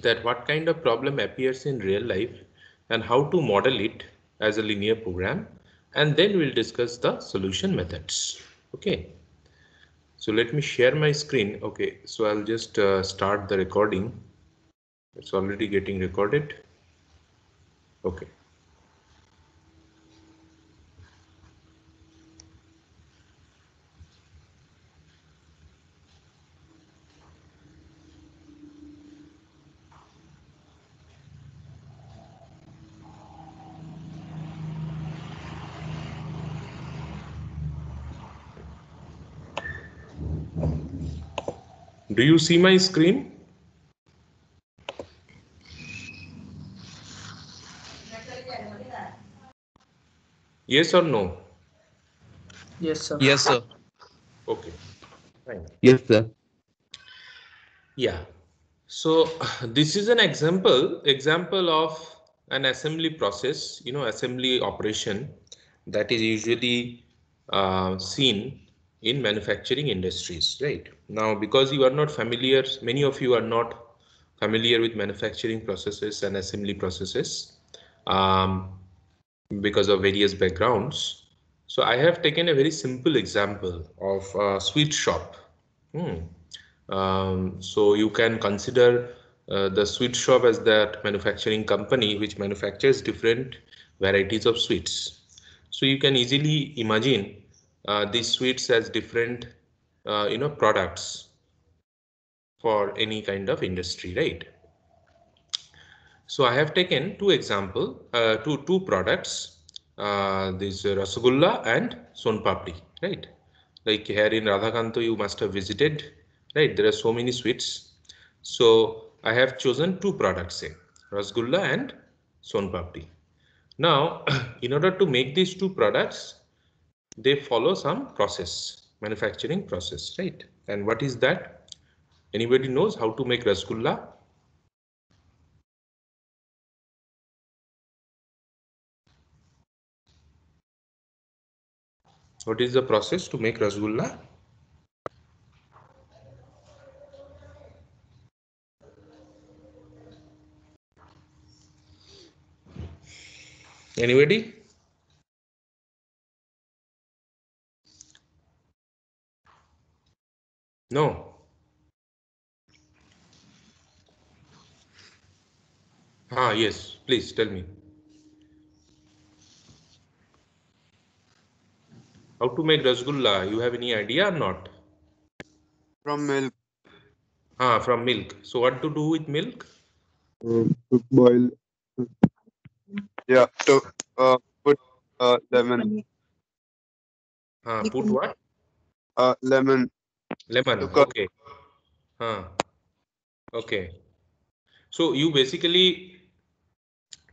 that what kind of problem appears in real life and how to model it as a linear program, and then we'll discuss the solution methods. Okay, so let me share my screen. Okay, so I'll just start the recording. It's already getting recorded. Okay. Do you see my screen? Yes or no? Yes, sir. Yes, sir. Okay, fine. Yes, sir. Yeah. So this is an example of an assembly process, assembly operation that is usually seen in manufacturing industries, right? Now, because you are not familiar, many of you are not familiar with manufacturing processes and assembly processes um, because of various backgrounds. So I have taken a very simple example of a sweet shop. Hmm. So you can consider the sweet shop as that manufacturing company which manufactures different varieties of sweets. So you can easily imagine these sweets as different, products for any kind of industry, right? So I have taken two products, this Rasgulla and Son Papdi, right? Like here in Radhakanto, you must have visited, right? There are so many sweets. So I have chosen two products, say Rasgulla and Son Papdi. Now, in order to make these two products, they follow some process, manufacturing process, right? And what is that? Anybody knows how to make Rasgulla? What is the process to make Rasgulla? Anybody? No. Ah, yes. Please tell me. How to make Rasgulla? You have any idea or not? From milk. Ah, from milk. So what to do with milk? To boil. Yeah. To put lemon. Ah, put what? Lemon to Lemon. cook. Okay. Ah, okay. So you basically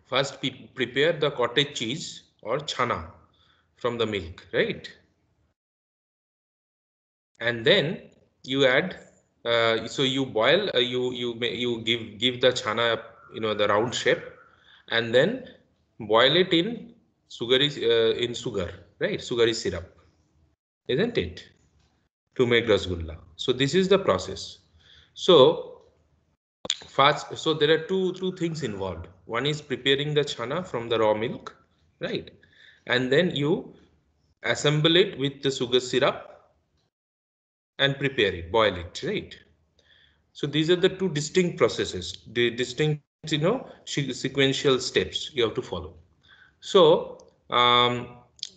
first prepare the cottage cheese or chana from the milk, right? And then you add. So you boil. You give the chana, the round shape, and then boil it in sugar, right? Sugary syrup, isn't it? To make rasgulla. So this is the process. So so there are two things involved. One is preparing the chana from the raw milk, right? And then you assemble it with the sugar syrup and prepare it, boil it, right? So these are the two distinct processes, the distinct, sequential steps you have to follow. So,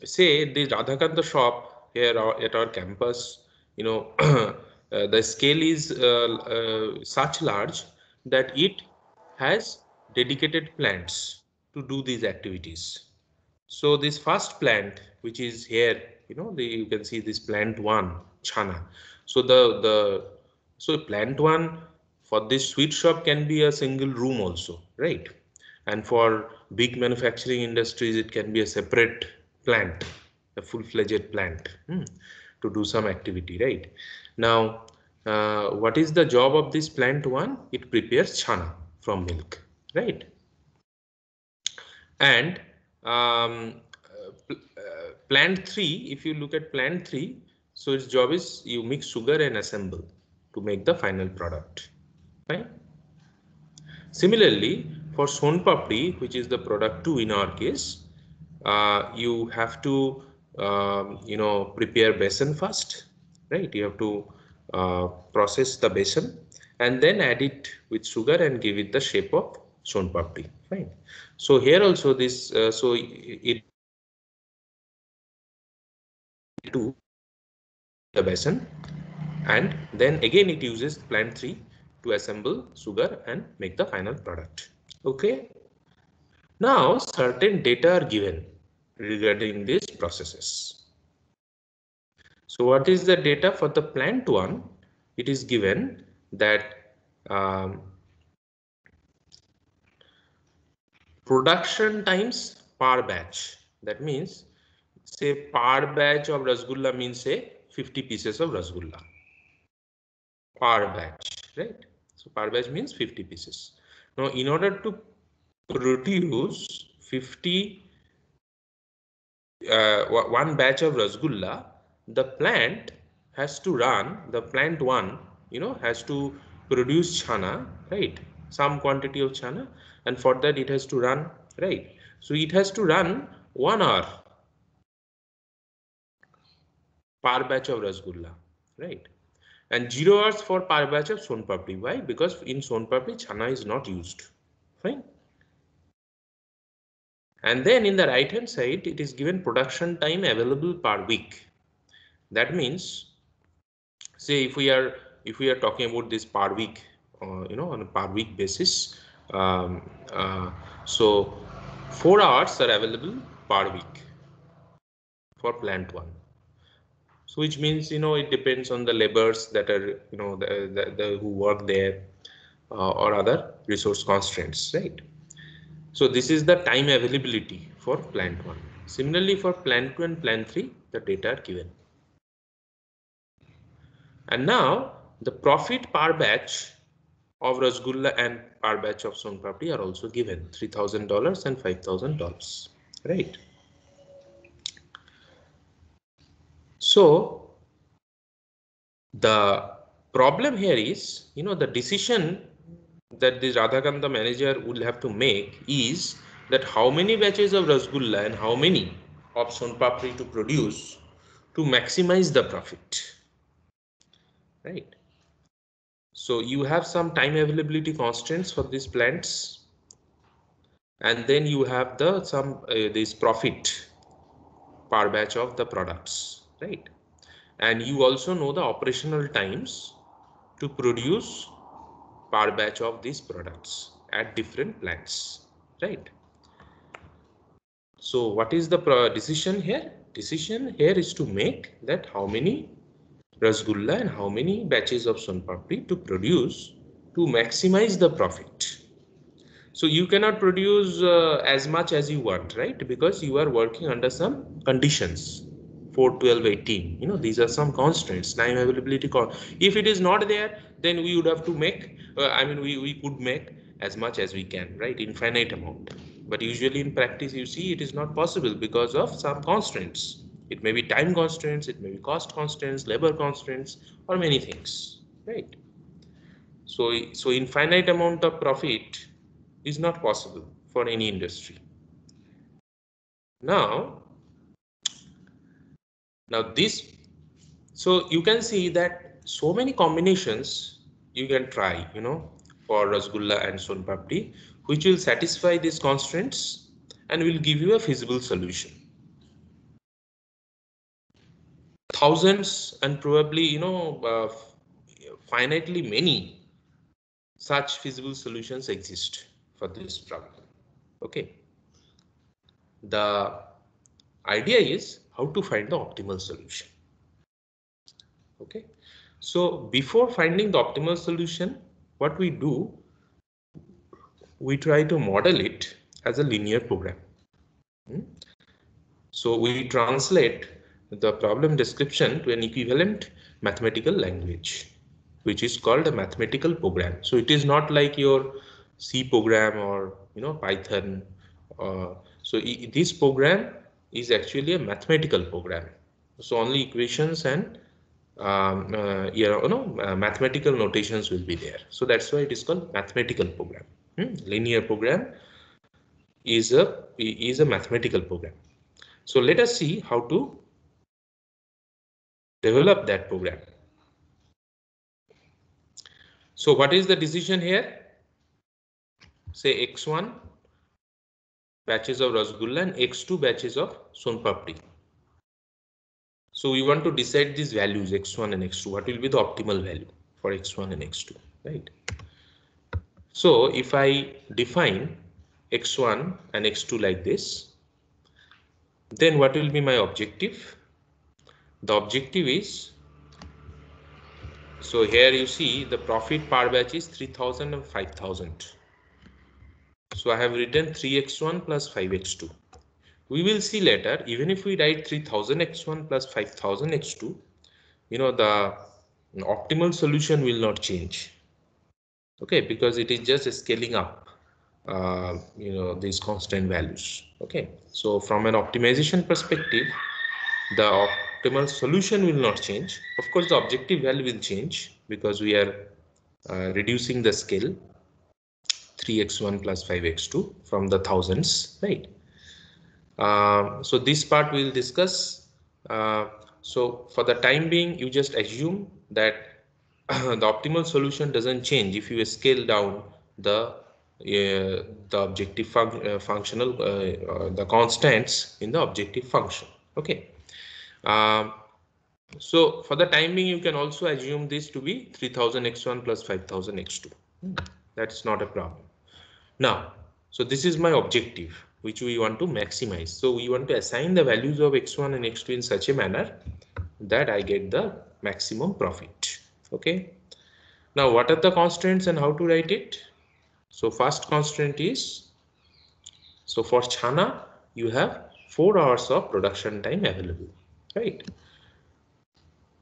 say the Radhakanta shop here at our campus, the scale is such large that it has dedicated plants to do these activities. So this first plant, which is here, you can see this plant one, Chana. So so plant one for this sweet shop can be a single room also, right? And for big manufacturing industries, it can be a separate plant, a full-fledged plant, to do some activity, right? Now, what is the job of this plant one? It prepares chana from milk, right? And plant 3, if you look at plant 3, so its job is you mix sugar and assemble to make the final product, right? Similarly, for Son Papdi, which is the product 2 in our case, you have to prepare besan first, right? You have to process the besan and then add it with sugar and give it the shape of Son Papdi. Fine. So here also this so it to the besan, and then again it uses plant 3 to assemble sugar and make the final product. Okay. Now certain data are given regarding these processes. So what is the data for the plant 1? It is given that production times per batch. That means, say per batch of Rasgulla means say 50 pieces of Rasgulla per batch, right? So per batch means 50 pieces. Now in order to produce 50 one batch of Rasgulla, the plant has to run, the plant 1 has to produce chana, right? Some quantity of chana, and for that it has to run, right? So it has to run 1 hour per batch of Rasgulla, right? And 0 hours for per batch of Son Papdi. Why? Because in Son Papdi chana is not used. Fine. And then in the right hand side it is given production time available per week. That means, say if we are talking about this per week, on a per week basis, um, so 4 hours are available per week for plant 1. So which means it depends on the laborers that are the who work there, or other resource constraints, right? So this is the time availability for plant 1. Similarly, for plant 2 and plant 3, the data are given. And now the profit per batch of Rasgulla and per batch of Son Papdi are also given, $3,000 and $5,000, right? So the problem here is, the decision that the Radhakanta manager will have to make is that how many batches of Rasgulla and how many of Son Papdi to produce to maximize the profit, right? So you have some time availability constraints for these plants, and then you have this profit per batch of the products, right? And you also know the operational times to produce per batch of these products at different plants, right? So what is the decision here? Decision here is to make that how many Rasgulla and how many batches of Son Papdi to produce to maximize the profit. So you cannot produce as much as you want, right? Because you are working under some conditions. 4, 12, 18. These are some constraints, time availability. If it is not there, then we would have to make, we could make as much as we can, right? Infinite amount. But usually in practice, you see, it is not possible because of some constraints. It may be time constraints, it may be cost constraints, labor constraints, or many things, right? So infinite amount of profit is not possible for any industry. Now this, so you can see that so many combinations you can try, for Rasgulla and Son Papdi, which will satisfy these constraints and will give you a feasible solution. Thousands and probably, finitely many such feasible solutions exist for this problem. Okay. The idea is how to find the optimal solution. Okay, so before finding the optimal solution, what we do, we try to model it as a linear program. So we translate the problem description to an equivalent mathematical language, which is called a mathematical program. So it is not like your C program or Python. So this program is actually a mathematical program. So only equations and mathematical notations will be there. So that's why it is called mathematical program. Linear program is a mathematical program. So let us see how to develop that program. So what is the decision here? Say x1 batches of Rasgulla and x2 batches of Son Papdi. So we want to decide these values x1 and x2. What will be the optimal value for x1 and x2, right? So if I define x1 and x2 like this, then what will be my objective? The objective is, so here you see the profit per batch is 3000 and 5000. So I have written 3x1 plus 5x2. We will see later, even if we write 3000x1 plus 5000x2, you know, the optimal solution will not change. Okay, because it is just scaling up, you know, these constant values. Okay, so from an optimization perspective, the optimal solution will not change. Of course, the objective value will change because we are reducing the scale 3x1 plus 5x2 from the thousands, right? So this part we'll discuss. So for the time being, you just assume that the optimal solution doesn't change if you scale down the objective functional the constants in the objective function. Okay. So for the time being, you can also assume this to be 3000x1 plus 5000x2. That's not a problem. Now, so this is my objective, which we want to maximize. So we want to assign the values of x1 and x2 in such a manner that I get the maximum profit. Okay. Now, what are the constraints and how to write it? So first constraint is, so for Chhana, you have 4 hours of production time available, right?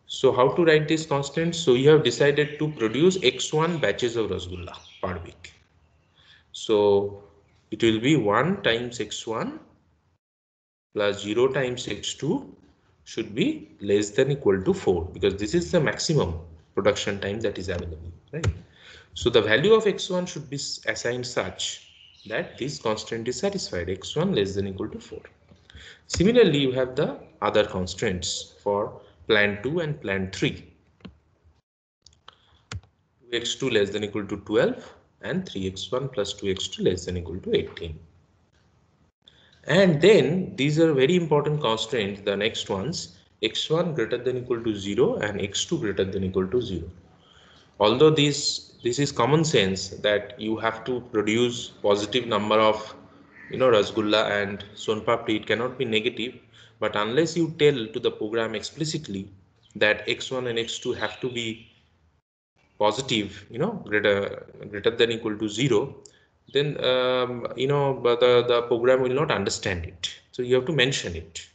So how to write this constant? So you have decided to produce x1 batches of Rasgulla per week. So it will be 1 times x1 plus 0 times x2 should be less than equal to 4, because this is the maximum production time that is available, right? So the value of x1 should be assigned such that this constant is satisfied, x1 less than equal to 4. Similarly, you have the other constraints for plan 2 and plan 3. 2x2 less than equal to 12 and 3x1 plus 2x2 less than equal to 18. And then these are very important constraints, the next ones, x1 greater than equal to 0 and x2 greater than equal to 0. Although this is common sense that you have to produce positive number of, you know, Rasgulla and Son Papdi, it cannot be negative. But unless you tell to the program explicitly that x1 and x2 have to be positive, you know, greater than equal to 0, then you know, but the program will not understand it. So you have to mention it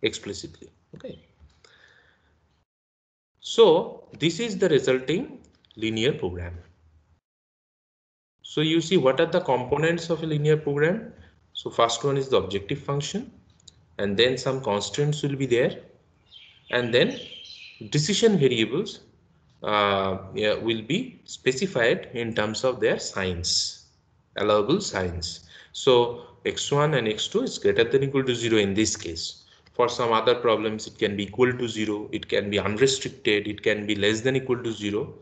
explicitly. Okay. So this is the resulting linear program. So you see, what are the components of a linear program? So first one is the objective function, and then some constants will be there, and then decision variables will be specified in terms of their signs, allowable signs. So x1 and x2 is greater than equal to 0 in this case. For some other problems, it can be equal to 0, it can be unrestricted, it can be less than equal to 0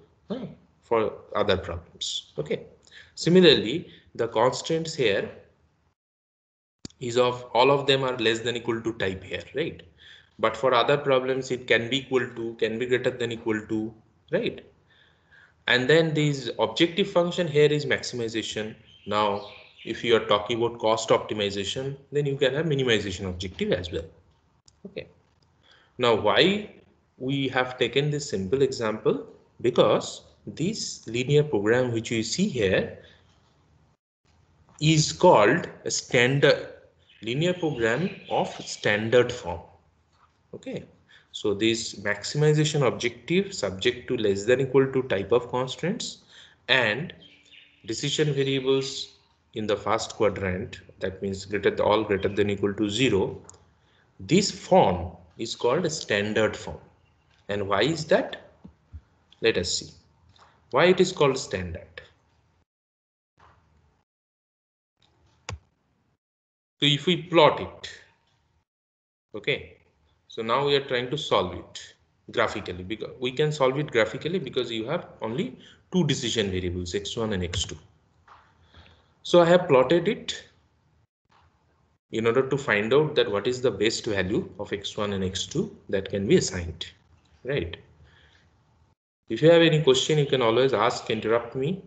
for other problems. Okay. Similarly, the constants here is of all of them are less than equal to type here, right? But for other problems, it can be equal to, can be greater than equal to, right? And then this objective function here is maximization. Now, if you are talking about cost optimization, then you can have minimization objective as well. Okay. Now, why we have taken this simple example? Because this linear program which you see here is called a standard linear program of standard form. Okay. So this maximization objective subject to less than equal to type of constraints and decision variables in the first quadrant, that means all greater than equal to 0. This form is called a standard form. And why is that? Let us see why it is called standard. So if we plot it, okay, so now we are trying to solve it graphically, because we can solve it graphically because you have only two decision variables, x1 and x2. So I have plotted it in order to find out that what is the best value of x1 and x2 that can be assigned, right? If you have any question, you can always ask, interrupt me.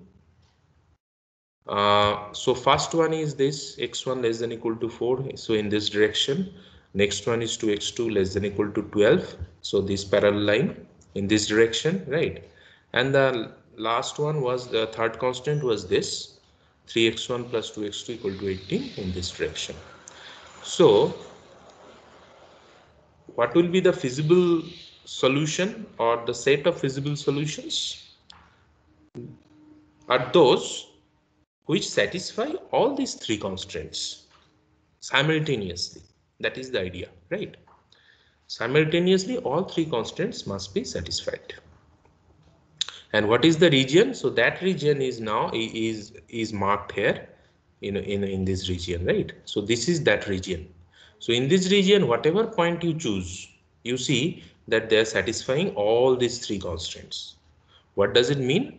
So first one is this x1 less than equal to 4, so in this direction. Next one is 2x2 less than equal to 12, so this parallel line in this direction, right? And the last one was, the third constant was this 3x1 plus 2x2 equal to 18 in this direction. So what will be the feasible solution, or the set of feasible solutions are those which satisfy all these three constraints simultaneously. That is the idea, right? Simultaneously, all three constraints must be satisfied. And what is the region? So that region is now is marked here in this region, right? So this is that region. So in this region, whatever point you choose, you see that they are satisfying all these three constraints. What does it mean?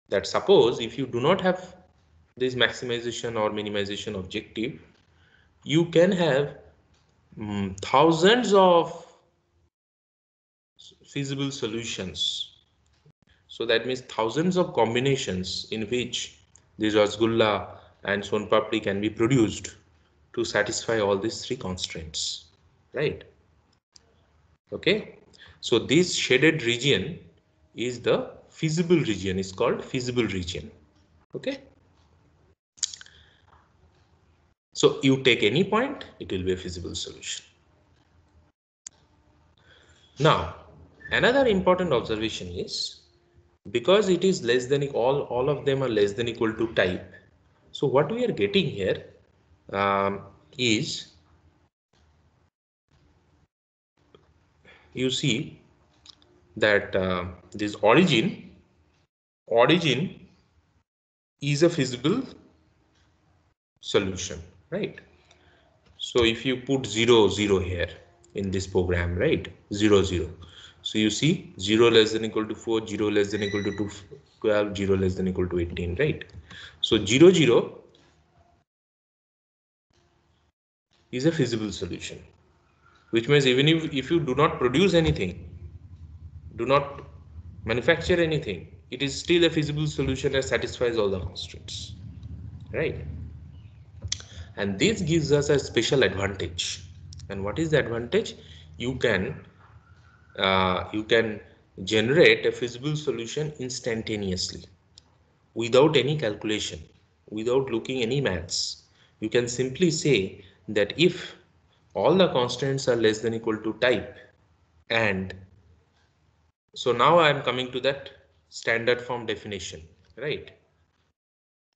That suppose if you do not have this maximization or minimization objective, you can have thousands of feasible solutions. So that means thousands of combinations in which this Rasgulla and Son Papdi can be produced to satisfy all these three constraints, right? Okay, so this shaded region is the feasible region, is called feasible region. Okay, so you take any point, it will be a feasible solution. Now, another important observation is, because it is less than, all of them are less than equal to type. So what we are getting here is, you see that this origin is a feasible solution, right? So if you put 0 0 here in this program, right, 0 0, so you see 0 less than equal to 4, 0 less than equal to 12, 0 less than equal to 18, right? So 0 0 is a feasible solution, which means even if you do not produce anything, do not manufacture anything, it is still a feasible solution that satisfies all the constraints, right? And this gives us a special advantage. And what is the advantage? You can generate a feasible solution instantaneously, without any calculation, without looking any maths. You can simply say that if all the constants are less than equal to type, and so now I am coming to that standard form definition, right?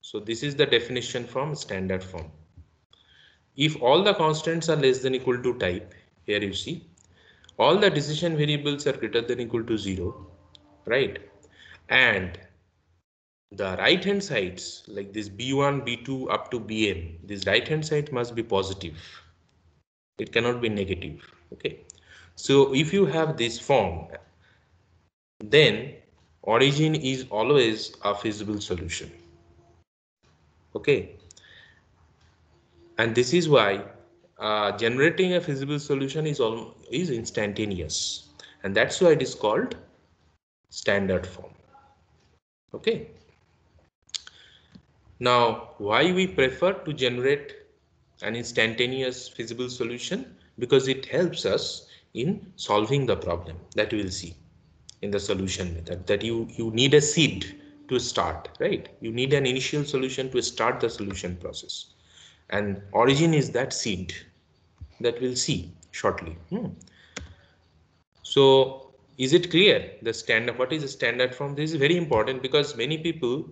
So this is the definition from standard form. If all the constants are less than equal to type, here you see, all the decision variables are greater than equal to 0, right? And the right hand sides, like this B1, B2 up to Bm, this right hand side must be positive. It cannot be negative, okay? So if you have this form, then origin is always a feasible solution, okay? And this is why generating a feasible solution is instantaneous, and that's why it is called standard form. Okay, now why we prefer to generate an instantaneous feasible solution? Because it helps us in solving the problem that we will see in the solution method, that you need a seed to start, right? You need an initial solution to start the solution process, and origin is that seed that we'll see shortly. So is it clear the standard, what is the standard form? This is very important, because many people,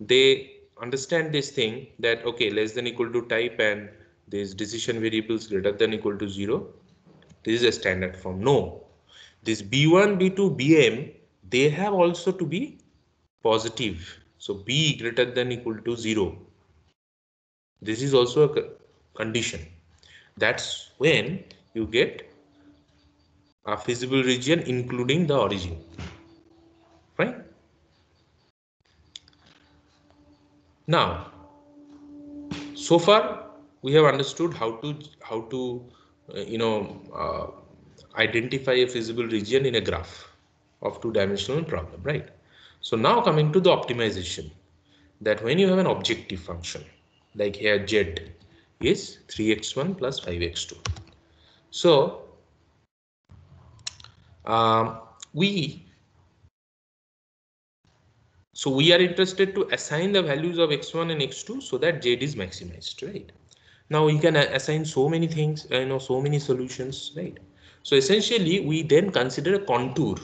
they understand this thing that, okay, less than equal to type and this decision variables greater than equal to 0, this is a standard form. No, this B1, B2, Bm, they have also to be positive. So B greater than equal to 0, this is also a condition. That's when you get a feasible region including the origin. Right? Now, so far we have understood how to identify a feasible region in a graph of two-dimensional problem, right? So now coming to the optimization, that when you have an objective function like here z is 3x1 plus 5x2. So um, we are interested to assign the values of x1 and x2 so that z is maximized, right? Now you can assign so many things, so many solutions, right? So essentially we then consider a contour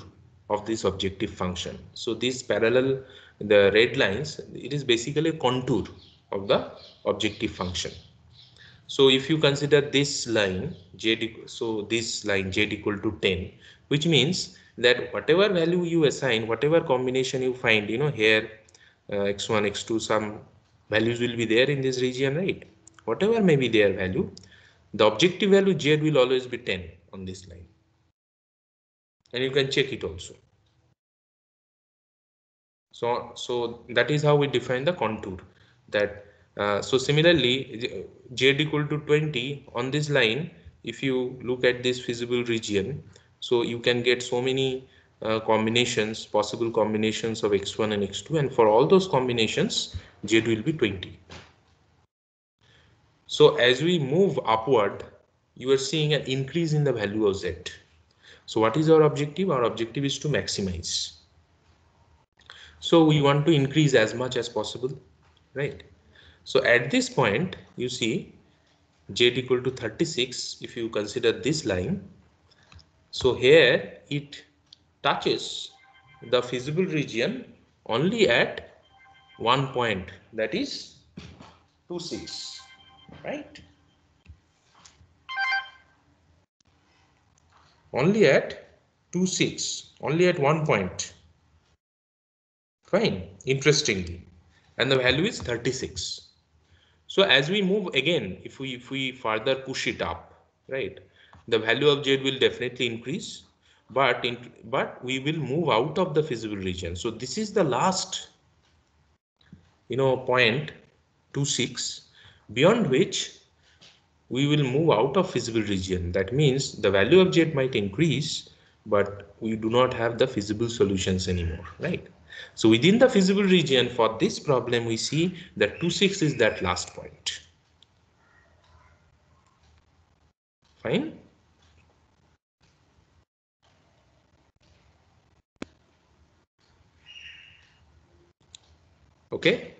of this objective function. So this parallel, the red lines, it is basically a contour of the objective function. So if you consider this line so this line z equal to 10, which means that whatever value you assign, whatever combination you find, here x1, x2, some values will be there in this region, right? Whatever may be their value, the objective value z will always be 10 on this line, and you can check it also. So that is how we define the contour. That so similarly, z equal to 20 on this line, if you look at this feasible region, so you can get so many combinations, possible combinations of x1 and x2, and for all those combinations z will be 20. So as we move upward, you are seeing an increase in the value of z. So what is our objective? Our objective is to maximize. So we want to increase as much as possible, right? So at this point, you see z equal to 36. If you consider this line, so here it touches the feasible region only at one point, that is 26, right? Only at 26, only at one point. Fine, interestingly, and the value is 36. So as we move again, if we further push it up, right, the value of z will definitely increase, but we will move out of the feasible region. So this is the last, point 26, beyond which we will move out of feasible region. That means the value of z might increase, but we do not have the feasible solutions anymore, right? So within the feasible region for this problem, we see that 26 is that last point. Fine. Okay.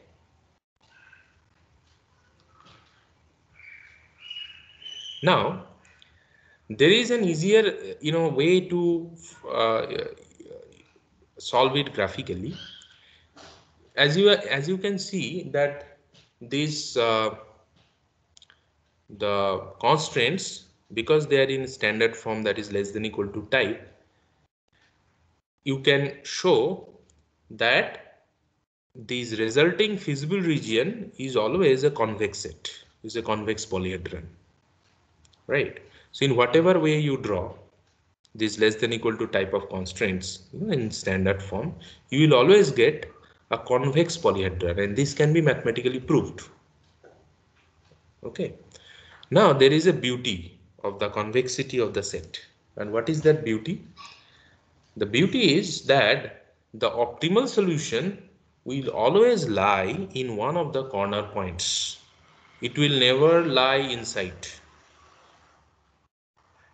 Now there is an easier, way to solve it graphically. As you can see that these the constraints, because they are in standard form, that is less than equal to type, you can show that this resulting feasible region is always a convex set, is a convex polyhedron, right? So in whatever way you draw this less than equal to type of constraints in standard form, you will always get a convex polyhedron, and this can be mathematically proved. Okay. Now there is a beauty of the convexity of the set. And what is that beauty? The beauty is that the optimal solution will always lie in one of the corner points. It will never lie inside.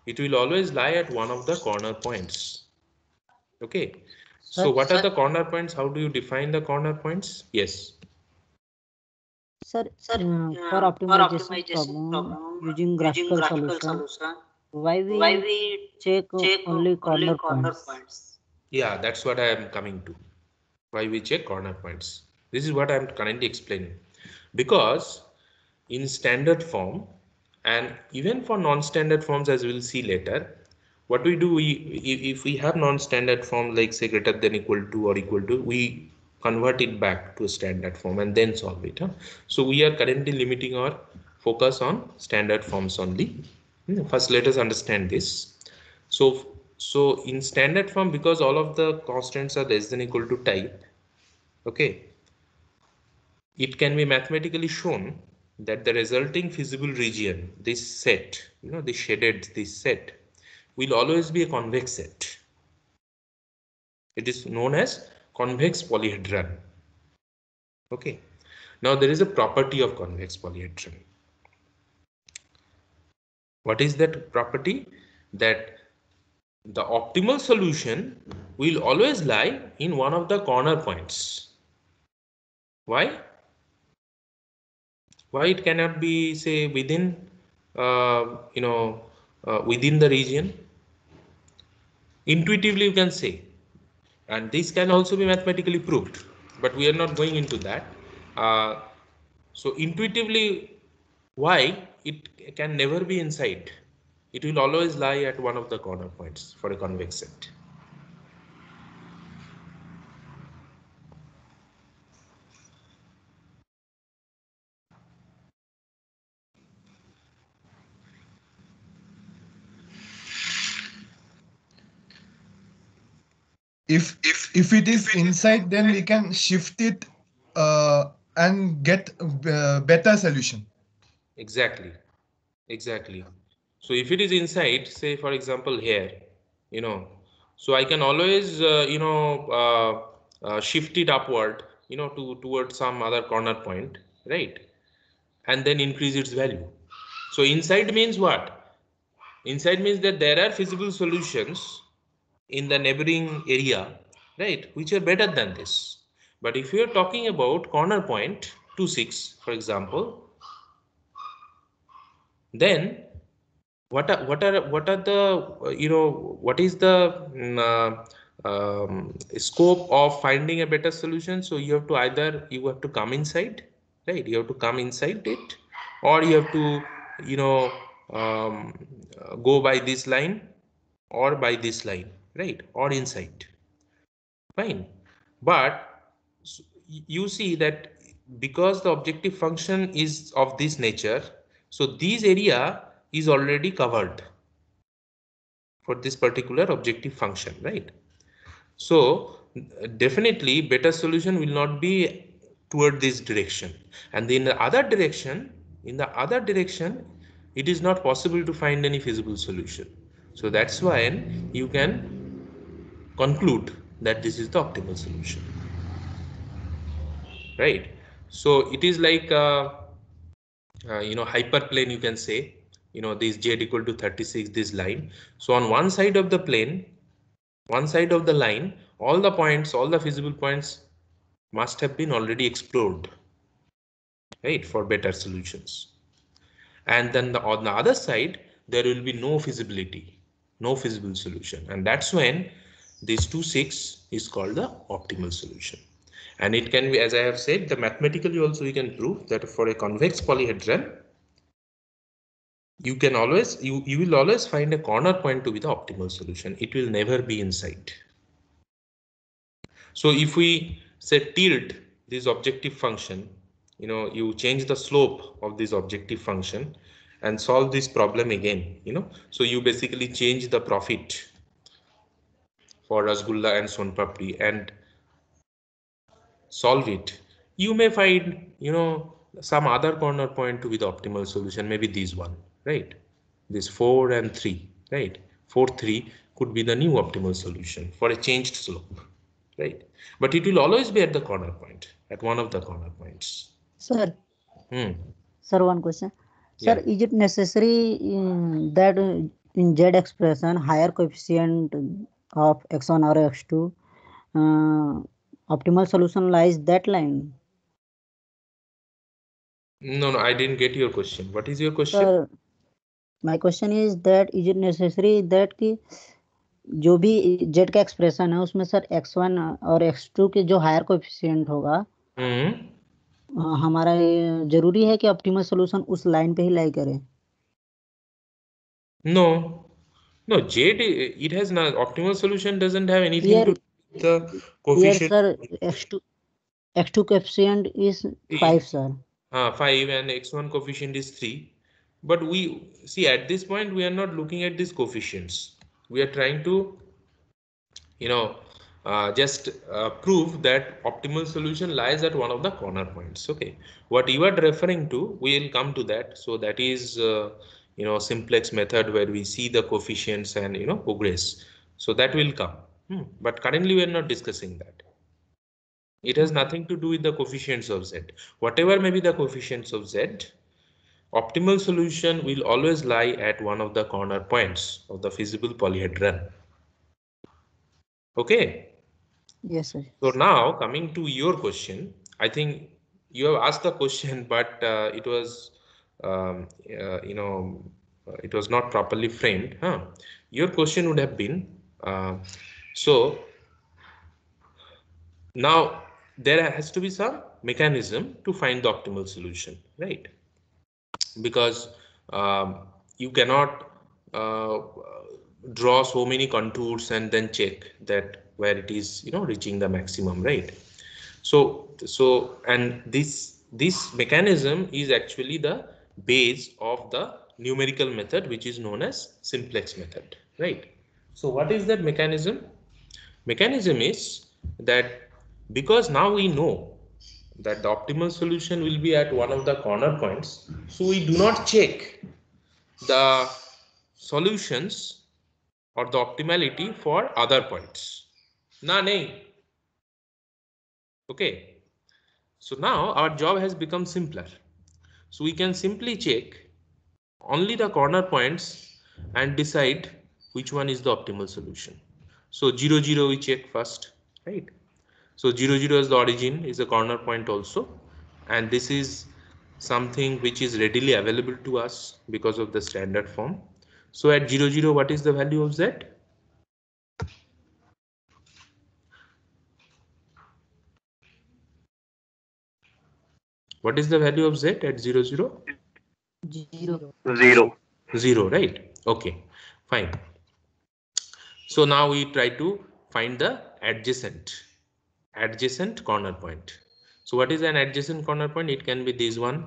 It will always lie at one of the corner points. Okay. So what are the corner points? How do you define the corner points? Yes. Sir, for optimization problem using graphical solution, why we check only corner points? Yeah, that's what I am coming to. Why we check corner points. This is what I am currently explaining. Because in standard form, and even for non-standard forms, as we'll see later, what we do, if we have non-standard form like say greater than equal to or equal to, we convert it back to a standard form and then solve it. So we are currently limiting our focus on standard forms only. First, let us understand this. So in standard form, because all of the constants are less than equal to type, okay, it can be mathematically shown that the resulting feasible region, this set, this shaded, this set, will always be a convex set. It is known as convex polyhedron. Okay. Now there is a property of convex polyhedron. What is that property? That the optimal solution will always lie in one of the corner points. Why? Why it cannot be, say, within, within the region? Intuitively, you can say, and this can also be mathematically proved, but we are not going into that. So intuitively, why it can never be inside? It will always lie at one of the corner points for a convex set. If it is inside, then we can shift it and get better solution. Exactly. So if it is inside, say for example here, so I can always shift it upward, towards some other corner point, right? And then increase its value. So inside means what? Inside means that there are feasible solutions in the neighboring area, right, which are better than this. But if you are talking about corner point 2, 6, for example, then what are the what is the scope of finding a better solution? So you have to come inside, right? You have to come inside it, or you have to go by this line or by this line, right? Or inside. Fine. But you see that because the objective function is of this nature, so this area is already covered for this particular objective function, right? So definitely better solution will not be toward this direction, and in the other direction, it is not possible to find any feasible solution. So that's why you can conclude that this is the optimal solution, right? So it is like hyperplane, you can say, this z equal to 36, this line. So on one side of the plane, one side of the line, all the feasible points must have been already explored, right, for better solutions. And then on the other side, there will be no feasible solution. And that's when this 2, 6 is called the optimal solution. And it can be, as I have said, the mathematically also we can prove that for a convex polyhedron, you will always find a corner point to be the optimal solution. It will never be inside. So if we say tilt this objective function, you change the slope of this objective function and solve this problem again, so you basically change the profit for Rasgulla and Son Papdi and solve it. You may find, some other corner point to be the optimal solution, maybe this one, right? This 4 and 3, right? 4, 3 could be the new optimal solution for a changed slope, right? But it will always be at the corner point, at one of the corner points. Sir, sir, one question. Yeah. Sir, is it necessary that in Z expression higher coefficient of x1 or x2 optimal solution lies that line? No, I didn't get your question. What is your question? Sir, my question is that is it necessary that कि जो भी Z का expression है उसमें sir x1 और x2 के जो higher coefficient होगा हमारा ये जरूरी है कि ऑप्टिमल सॉल्यूशन उस लाइन पे ही लाई करे? No, Z, it has not, optimal solution doesn't have anything to do with the coefficient. Here, sir, x2 coefficient is 5, sir. 5 and x1 coefficient is 3. But we see at this point we are not looking at these coefficients. We are trying to, you know, just prove that optimal solution lies at one of the corner points. Okay, what you are referring to, we will come to that. So that is, simplex method where we see the coefficients and progress. So that will come. But currently we are not discussing that. It has nothing to do with the coefficients of z. Whatever may be the coefficients of z, optimal solution will always lie at one of the corner points of the feasible polyhedron. Okay. Yes, sir. So now coming to your question, I think you have asked the question, but it was, it was not properly framed. Your question would have been, so now there has to be some mechanism to find the optimal solution, right? Because you cannot draw so many contours and then check that where it is reaching the maximum, right? So and this mechanism is actually the base of the numerical method, which is known as simplex method, right? So what is that mechanism? Mechanism is that because now we know that the optimal solution will be at one of the corner points, so we do not check the solutions or the optimality for other points. Na nahi. Okay. So now our job has become simpler. So we can simply check only the corner points and decide which one is the optimal solution. So 0, 0 we check first, right? So 0, 0 as the origin is a corner point also, and this is something which is readily available to us because of the standard form. So at 0, 0, what is the value of z? What is the value of z at 0, 0? 0. 0. 0, right? Okay, fine. So now we try to find the adjacent corner point. So what is an adjacent corner point? It can be this one,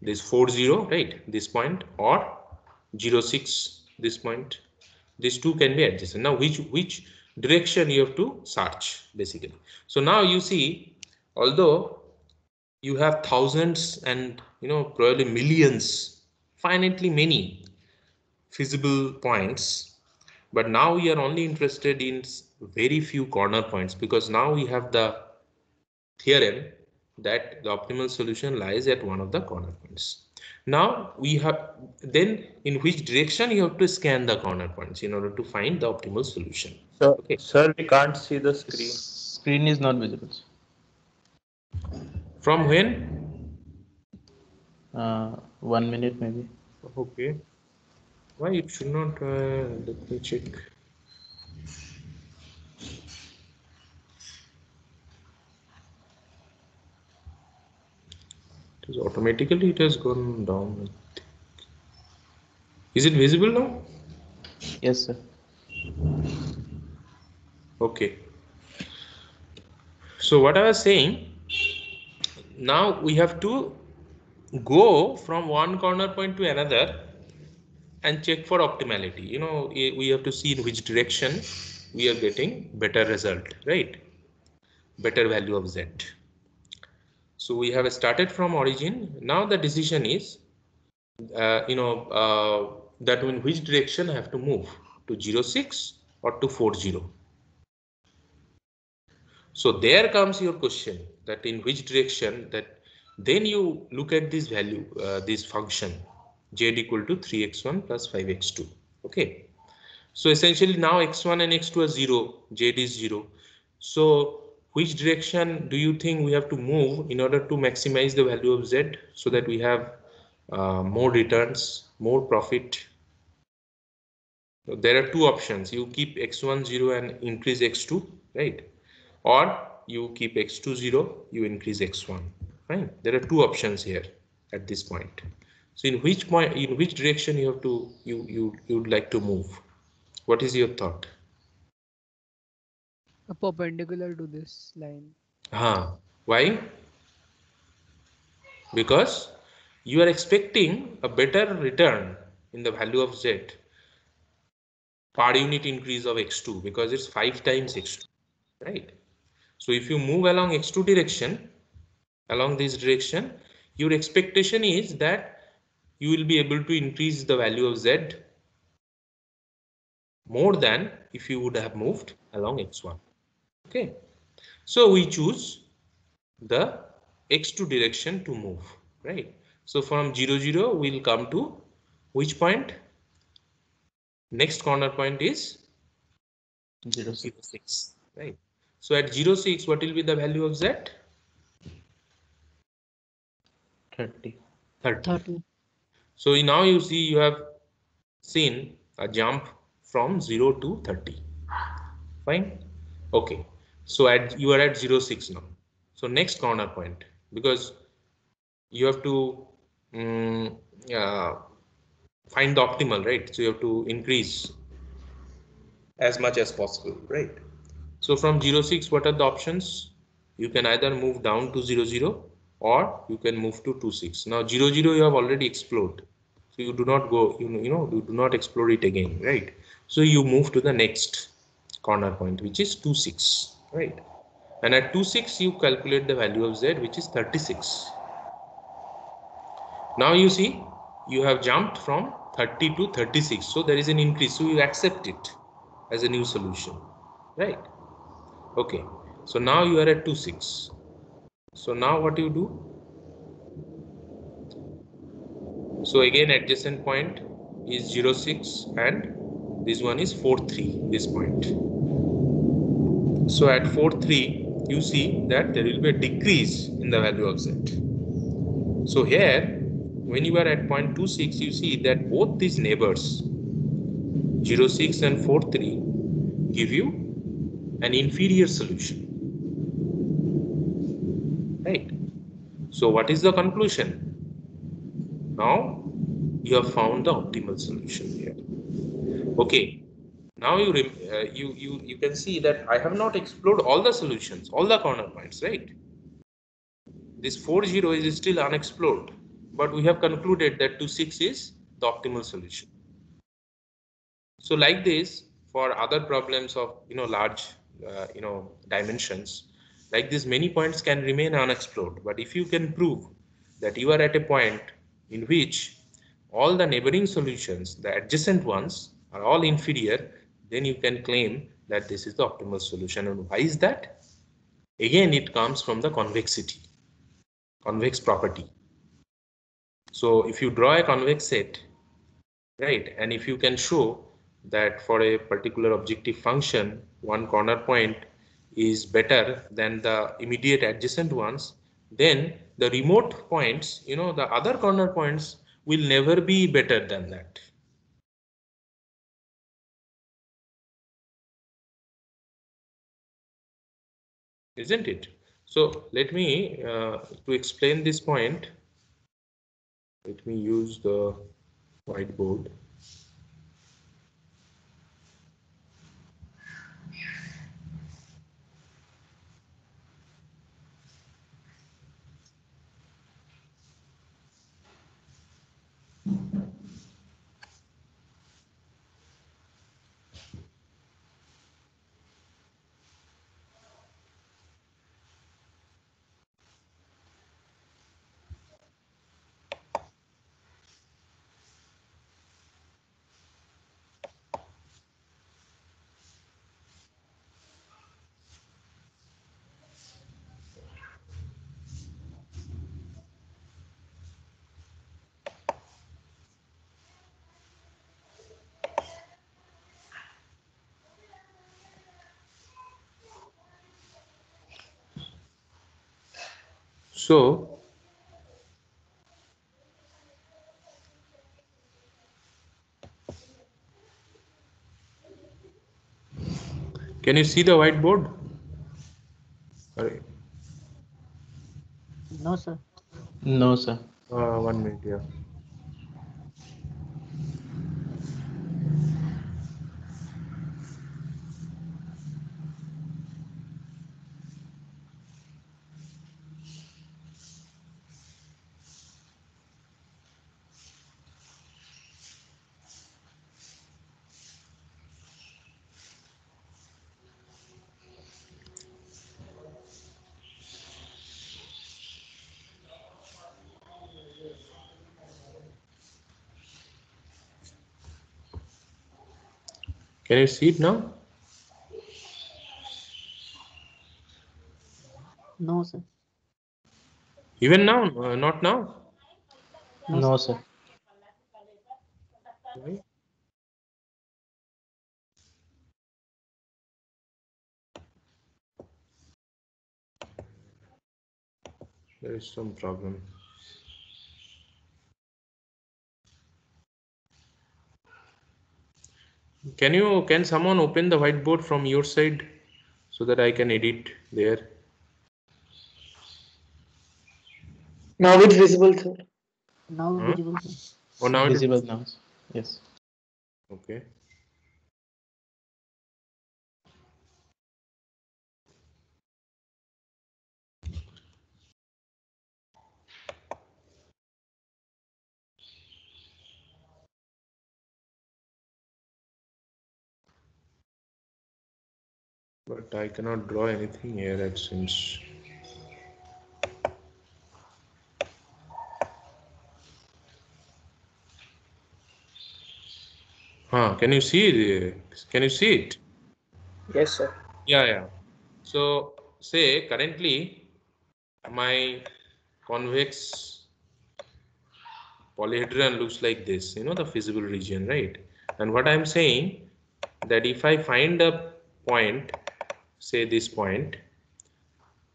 this 4, 0, right? This point, or 0, 6, this point. These two can be adjacent. Now which direction you have to search basically. So now you see, although you have thousands and probably millions, finitely many feasible points, but now we are only interested in very few corner points, because now we have the theorem that the optimal solution lies at one of the corner points. Now we have, then in which direction you have to scan the corner points in order to find the optimal solution. So, Okay. sir, we can't see the screen. Screen is not visible. From when? 1 minute maybe. Okay. Why it should not? Let me check. It is automatically, it has gone down. Is it visible now? Yes, sir. Okay. So what I was saying, now we have to go from one corner point to another and check for optimality. We have to see in which direction we are getting better result, right? Better value of z. So we have started from origin. Now the decision is, that in which direction I have to move, to 0, 6 or to 4, 0. So there comes your question, that in which direction, that then you look at this value, this function z equal to 3x1 plus 5x2. Okay. So essentially now x1 and x2 are 0, z is 0. So which direction do you think we have to move in order to maximize the value of z, so that we have more returns, more profit? So there are two options. You keep x1 0 and increase x2, right? Or you keep x2 0, you increase x1. Fine. There are two options here at this point. So in which direction you have to you'd like to move? What is your thought? Perpendicular to this line. Why? because you are expecting a better return in the value of z per unit increase of x2 because it's 5 times x2, right? So if you move along x2 direction, along this direction, your expectation is that you will be able to increase the value of z more than if you would have moved along x1. Okay, so we choose the x2 direction to move, right? So from 0, 0, we'll come to which point? Next corner point is 0, 0, 6. 6, right? So at 0, 6, what will be the value of z? 30. 30. 30. So now you see you have seen a jump from 0 to 30. Fine. Okay. So you are at 0, 6 now. So next corner point, because you have to find the optimal, right? So you have to increase as much as possible, right? So from 0, 6, what are the options? You can either move down to 0, 0 or you can move to 2, 6. Now 0, 0 you have already explored. So you do not go, you do not explore it again, right? So you move to the next corner point, which is 2, 6, right? And at 2, 6, you calculate the value of z, which is 36. Now you see, you have jumped from 30 to 36. So there is an increase. So you accept it as a new solution, right? Okay. So now you are at 2, 6. So now what you do? So again, adjacent point is 0, 6 and this one is 4, 3, this point. So at 4, 3, you see that there will be a decrease in the value of z. So here, when you are at point 2, 6, you see that both these neighbors, 0, 6 and 4, 3, give you an inferior solution, right? So what is the conclusion? Now you have found the optimal solution here. Okay. Now you can see that I have not explored all the solutions, all the corner points, right? This 4, 0 is still unexplored, but we have concluded that 2, 6 is the optimal solution. So like this, for other problems of large dimensions, like this, many points can remain unexplored. But if you can prove that you are at a point in which all the neighboring solutions, the adjacent ones, are all inferior, then you can claim that this is the optimal solution. And why is that? Again, it comes from the convexity, convex property. So if you draw a convex set, right, and if you can show that for a particular objective function, one corner point is better than the immediate adjacent ones, then the remote points, the other corner points will never be better than that. Isn't it? So let me, to explain this point, let me use the whiteboard. So can you see the whiteboard? All right. No, sir. No, sir. 1 minute, yeah. Can you see it now? No, sir. Even now? Not now? No, sir. Why? There is some problem. Can someone open the whiteboard from your side so that I can edit there? Now it's visible, sir. Now Huh? visible, sir. Oh, now it is Visible now, sir. Yes. okay. But I cannot draw anything here, it seems. Can you see can you see it? Yes, sir. Yeah. So say currently my convex polyhedron looks like this, you know, the feasible region, right? And what I'm saying that if I find a point, say this point,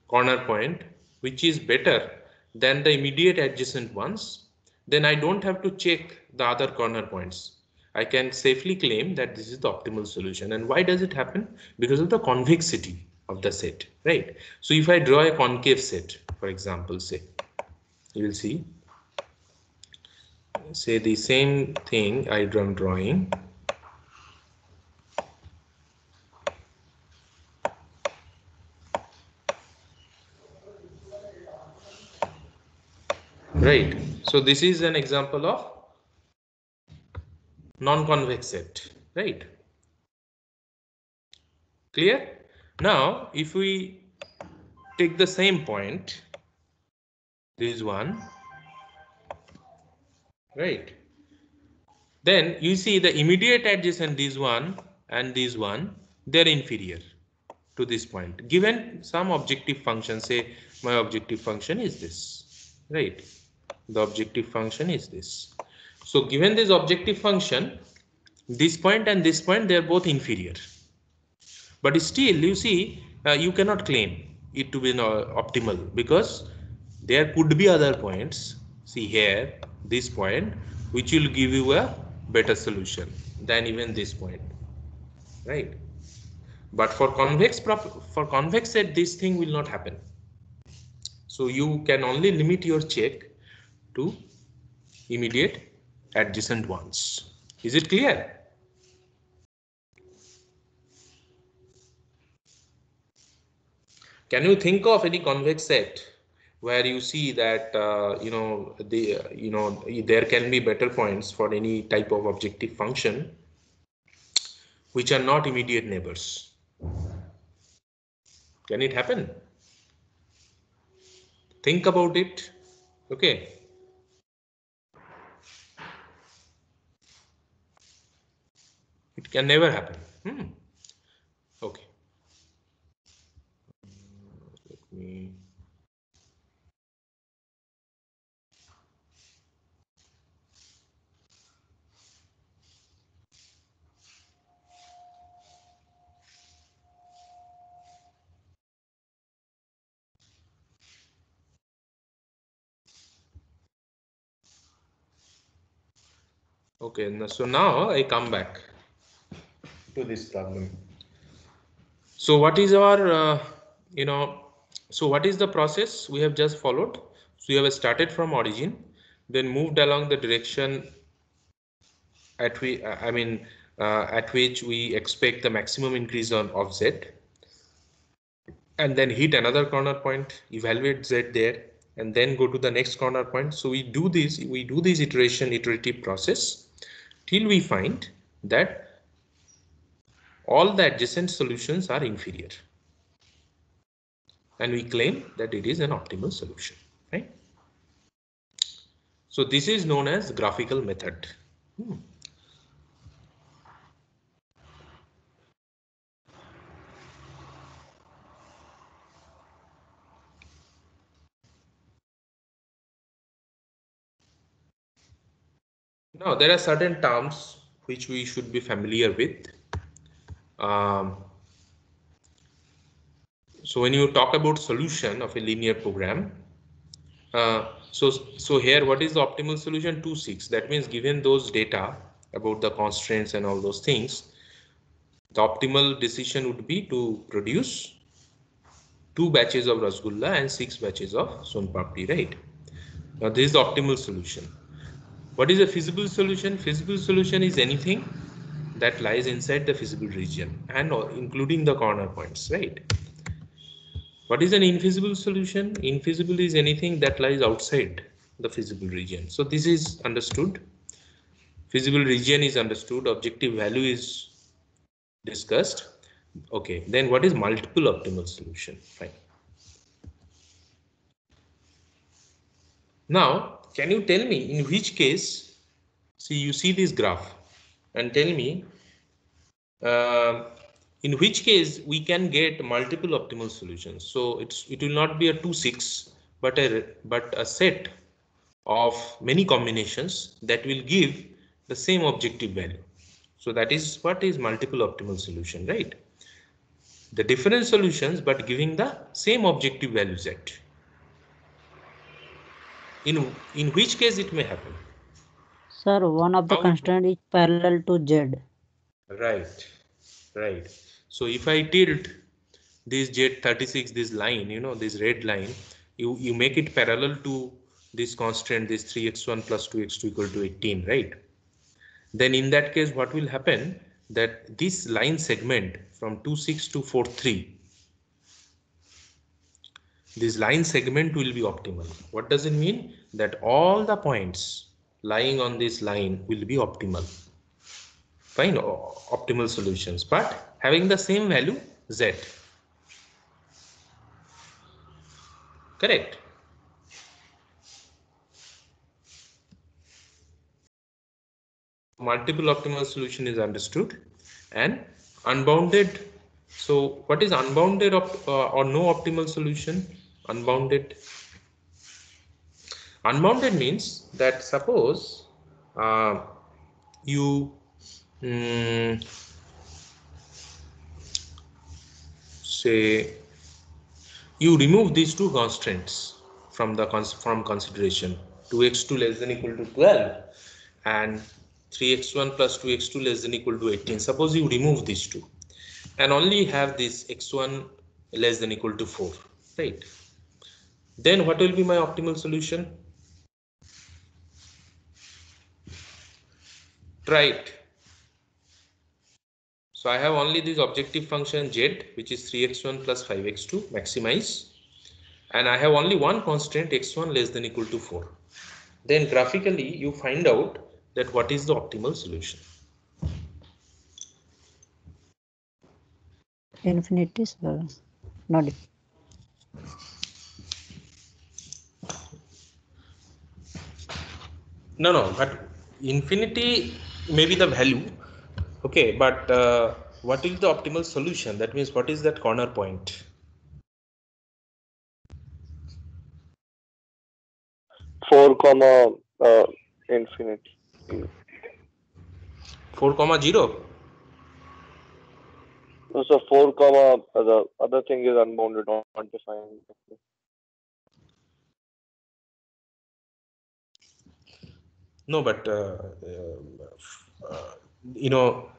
corner point, which is better than the immediate adjacent ones, then I don't have to check the other corner points. I can safely claim that this is the optimal solution. And why does it happen? Because of the convexity of the set, right? So if I draw a concave set, for example, say, you will see, say the same thing I'm drawing. Right. So this is an example of non-convex set, right? Clear? Now, if we take the same point, this one, right? Then you see the immediate adjacent, this one and this one, they're inferior to this point. Given some objective function, say my objective function is this, right? The objective function is this. So given this objective function, this point and this point, they are both inferior. But still, you see, you cannot claim it to be optimal because there could be other points. See here, this point, which will give you a better solution than even this point, right? But for convex set, this thing will not happen. So you can only limit your check to immediate adjacent ones. Is it clear? Can you think of any convex set where you see that there can be better points for any type of objective function which are not immediate neighbors? Can it happen? Think about it. Okay. It can never happen. Okay. Let me. Okay, so now I come back to this problem. So what is our, so what is the process we have just followed? So we have started from origin, then moved along the direction at which we expect the maximum increase of z, and then hit another corner point, evaluate z there, and then go to the next corner point. So we do this iterative process till we find that all the adjacent solutions are inferior, and we claim that it is an optimal solution, right? So this is known as graphical method. Now there are certain terms which we should be familiar with. So when you talk about solution of a linear program, so here what is the optimal solution? 2, 6. That means given those data about the constraints and all those things, the optimal decision would be to produce 2 batches of Rasgulla and 6 batches of Son Papdi, right? Now this is the optimal solution. What is a feasible solution? Feasible solution is anything that lies inside the feasible region and including the corner points, right? What is an infeasible solution? Infeasible is anything that lies outside the feasible region. So this is understood. Feasible region is understood. Objective value is discussed. Okay, then what is multiple optimal solution? Fine. Now, can you tell me in which case, see you see this graph and tell me in which case we can get multiple optimal solutions. So it will not be a 2, 6, but a set of many combinations that will give the same objective value. So that is what is multiple optimal solution, right? The different solutions but giving the same objective value set. In which case it may happen? Sir, one of the constraint is parallel to Z. Right, right. So if I tilt this Z36, this line, you know, this red line, you make it parallel to this constraint, this 3x1 plus 2x2 equal to 18, right? Then in that case, what will happen? That this line segment from 26 to 43, this line segment will be optimal. What does it mean? That all the points lying on this line will be optimal. Fine, optimal solutions, but having the same value Z. Correct. Multiple optimal solution is understood, and unbounded. So what is unbounded or no optimal solution? Unbounded. Unbounded means that suppose you say you remove these 2 constraints from the consideration, 2x2 less than equal to 12 and 3x1 plus 2x2 less than equal to 18. Suppose you remove these 2 and only have this x1 less than equal to 4, right? Then what will be my optimal solution? Try it. So I have only this objective function z, which is 3x1 plus 5x2, maximize, and I have only one constraint x1 less than equal to 4. Then graphically you find out that what is the optimal solution. Infinity, sir. Not No, but infinity may be the value. Okay, but what is the optimal solution? That means what is that corner point? 4 comma infinity. 4 comma 0. So 4 comma the other thing is unbounded, not defined. No, but you know,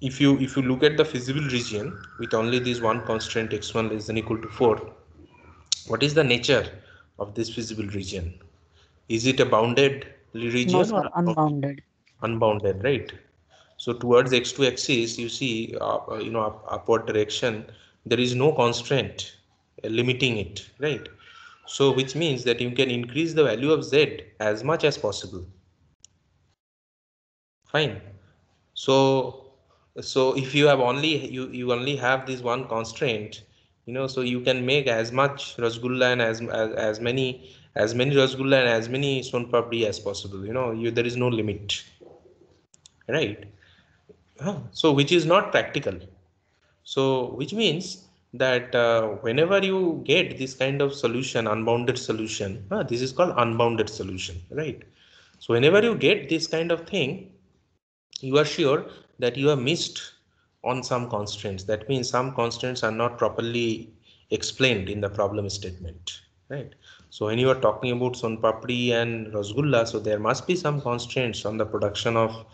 if you look at the feasible region with only this one constraint x1 less than equal to 4, what is the nature of this feasible region? Is it a bounded region? No, sir, unbounded. Unbounded, right? So towards x2 axis, you see, you know, upward direction, there is no constraint limiting it, right? So which means that you can increase the value of z as much as possible. Fine. So if you have only you only have this one constraint, you know, so you can make as much Rasgulla and as many Rasgulla and as many Son Papdi as possible. You know, there is no limit, right? So which is not practical. So which means that whenever you get this kind of solution, unbounded solution, this is called unbounded solution, right? So whenever you get this kind of thing, you are sure that you have missed on some constraints. That means some constraints are not properly explained in the problem statement, right? So when you are talking about Son Papdi and Rasgulla, so there must be some constraints on the production of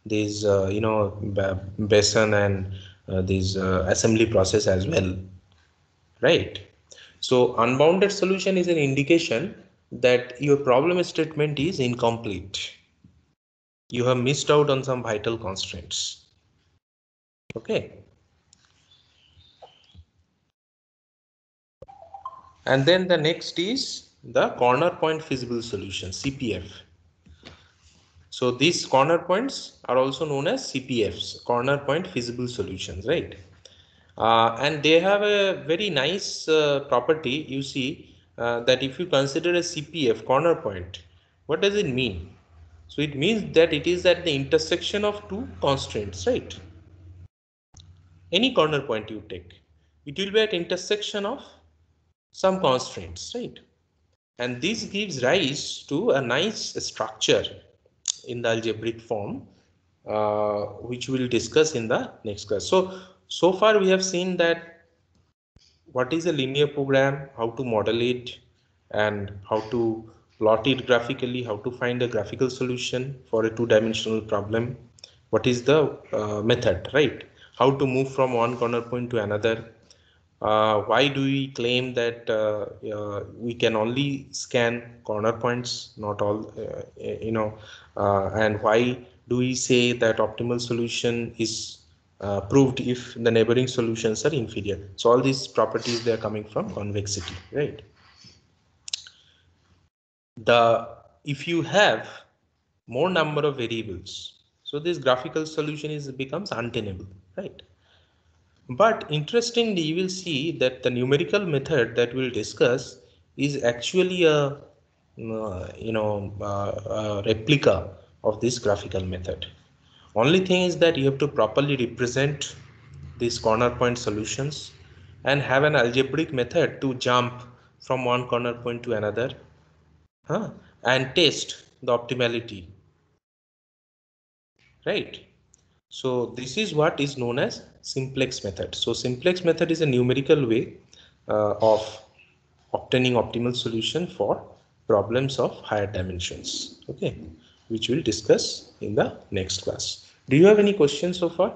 these, besan and these assembly process as well, right? So unbounded solution is an indication that your problem statement is incomplete. You have missed out on some vital constraints. Okay. And then the next is the corner point feasible solution, CPF. So these corner points are also known as CPFs, corner point feasible solutions, right? And they have a very nice property. You see that if you consider a CPF, corner point, what does it mean? So it means that it is at the intersection of two constraints, right? Any corner point you take, it will be at intersection of some constraints, right? And this gives rise to a nice structure in the algebraic form, which we'll discuss in the next class. So far we have seen that what is a linear program, how to model it, and how to plot it graphically, how to find a graphical solution for a two-dimensional problem, what is the method, right? How to move from one corner point to another. Why do we claim that we can only scan corner points, not all, and why do we say that optimal solution is proved if the neighboring solutions are inferior? So all these properties, they are coming from convexity, right? If you have more number of variables, so this graphical solution becomes untenable, right? But interestingly, you will see that the numerical method that we'll discuss is actually a replica of this graphical method. Only thing is that you have to properly represent these corner point solutions and have an algebraic method to jump from one corner point to another, and test the optimality, right? So this is what is known as simplex method. So simplex method is a numerical way of obtaining optimal solution for problems of higher dimensions, okay, which we'll discuss in the next class. Do you have any questions so far?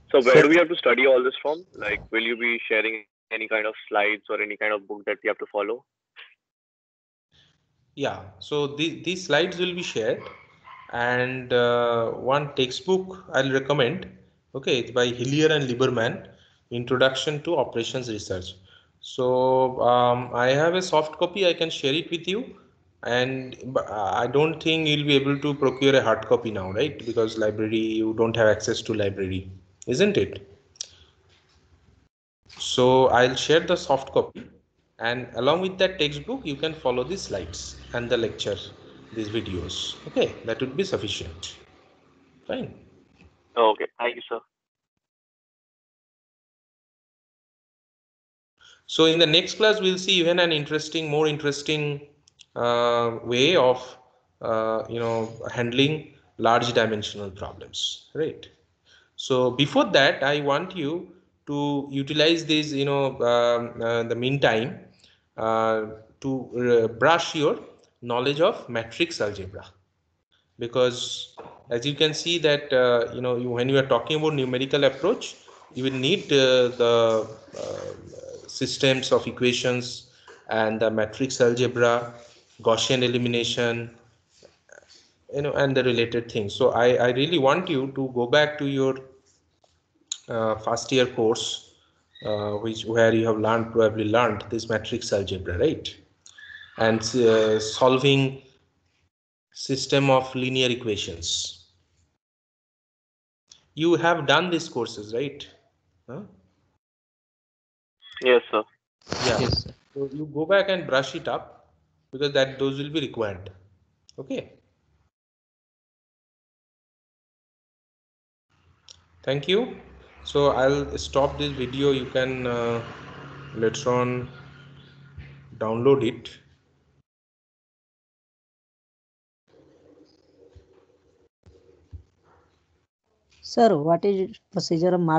So where do we have to study all this from? Like, will you be sharing any kind of slides or any kind of book that we have to follow? Yeah, so these slides will be shared, and one textbook I'll recommend. Okay, it's by Hillier and Lieberman, Introduction to Operations Research. So I have a soft copy. I can share it with you, and I don't think you'll be able to procure a hard copy now, right? Because library, you don't have access to library, isn't it? So I'll share the soft copy, and along with that textbook you can follow the slides and the lecture, these videos. Okay, that would be sufficient. Fine. Okay, thank you, sir. So in the next class we'll see even an more interesting way of handling large dimensional problems, right? So before that, I want you to utilize this, the meantime, to brush your knowledge of matrix algebra, because as you can see that when you are talking about numerical approach, you will need the systems of equations and the matrix algebra, Gaussian elimination, and the related things. So I really want you to go back to your first year course, where you have probably learned this matrix algebra, right? And solving system of linear equations. You have done these courses, right? Huh? Yes, sir. Yeah. Yes, sir. So you go back and brush it up, because those will be required. Okay. Thank you. So I'll stop this video. You can later on download it. Sir, what is procedure of mark